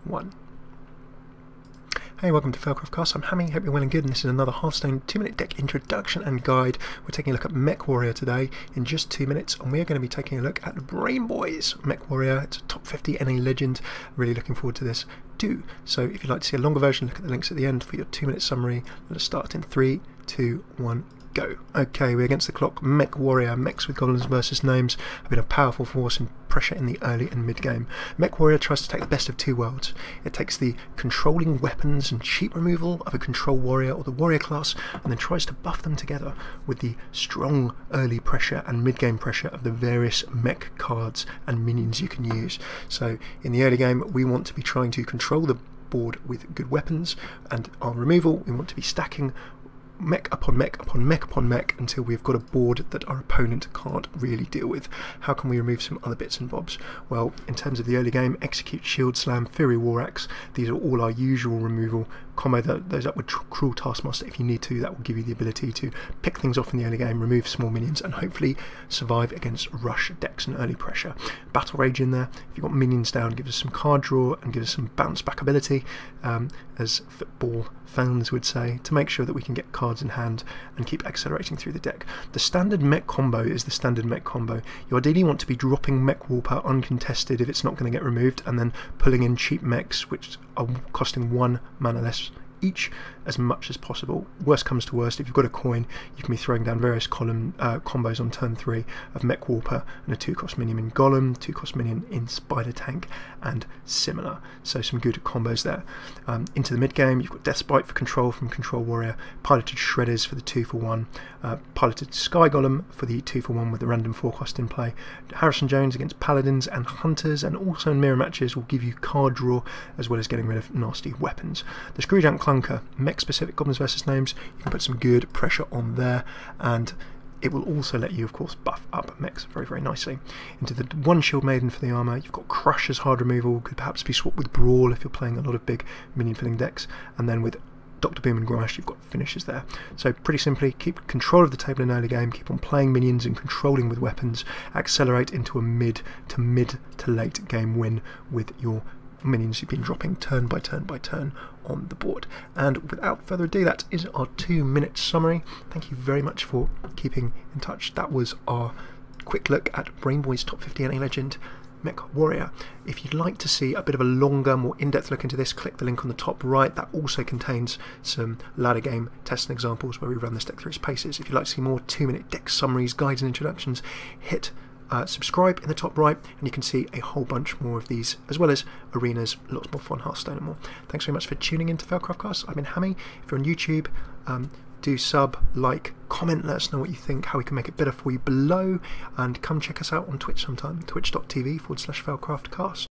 1. Hey, welcome to Failcraftcast. I'm Hammy, hope you're well and good, and this is another Hearthstone 2-minute deck introduction and guide. We're taking a look at Mech Warrior today in just 2 minutes, and we're going to be taking a look at BrainBoy's Mech Warrior. It's a top 50 NA legend. Really looking forward to this too. So if you'd like to see a longer version, look at the links at the end for your 2-minute summary. Let's start in 3, 2, 1. Go. Okay, we're against the clock. Mech Warrior, mechs with goblins versus gnomes, have been a powerful force in pressure in the early and mid game. Mech Warrior tries to take the best of two worlds. It takes the controlling weapons and cheap removal of a control warrior or the warrior class, and then tries to buff them together with the strong early pressure and mid game pressure of the various mech cards and minions you can use. So in the early game, we want to be trying to control the board with good weapons, and on removal, we want to be stacking mech upon mech upon mech upon mech until we've got a board that our opponent can't really deal with. How can we remove some other bits and bobs? Well, in terms of the early game, Execute, Shield Slam, Fury War Axe, these are all our usual removal. Combo those up with Cruel Taskmaster if you need to. That will give you the ability to pick things off in the early game, remove small minions, and hopefully survive against rush decks and early pressure. Battle Rage in there, if you've got minions down, gives us some card draw and gives us some bounce back ability, as football fans would say, to make sure that we can get cards in hand and keep accelerating through the deck. The standard mech combo is the standard mech combo. You ideally want to be dropping Mech Warrior uncontested if it's not going to get removed, and then pulling in cheap mechs which are costing 1 mana less each as much as possible. Worst comes to worst, if you've got a coin, you can be throwing down various combos on turn 3 of Mech Warrior and a 2-cost minion in Golem, 2-cost minion in Spider Tank, and similar. So some good combos there. Into the mid game, you've got Deathspite for control from Control Warrior, Piloted Shredders for the 2-for-1, Piloted Sky Golem for the 2-for-1 with the random 4-cost in play. Harrison Jones against Paladins and Hunters, and also in mirror matches will give you card draw as well as getting rid of nasty weapons. The Screwjack Clunker, mech specific goblins versus gnomes, you can put some good pressure on there, and it will also let you, of course, buff up mechs very, very nicely. Into the 1 Shield Maiden for the armour, you've got Crush as hard removal, could perhaps be swapped with Brawl if you're playing a lot of big minion filling decks, and then with Dr. Boom and Grash, you've got finishes there. So pretty simply, keep control of the table in early game, keep on playing minions and controlling with weapons, accelerate into a mid to late game win with your minions you've been dropping turn by turn by turn on the board. And without further ado, that is our 2-minute summary. Thank you very much for keeping in touch. That was our quick look at BrainBoy's top 50 NA legend, Mech Warrior. If you'd like to see a bit of a longer, more in-depth look into this, click the link on the top right. That also contains some ladder game tests and examples where we run this deck through its paces. If you'd like to see more 2-minute deck summaries, guides and introductions, hit subscribe in the top right, and you can see a whole bunch more of these, as well as arenas, lots more fun, Hearthstone and more. Thanks very much for tuning in to Failcraftcast. I've been Hammy. If you're on YouTube, do sub, like, comment, let us know what you think, how we can make it better for you below, and come check us out on Twitch sometime, twitch.tv/Failcraftcast.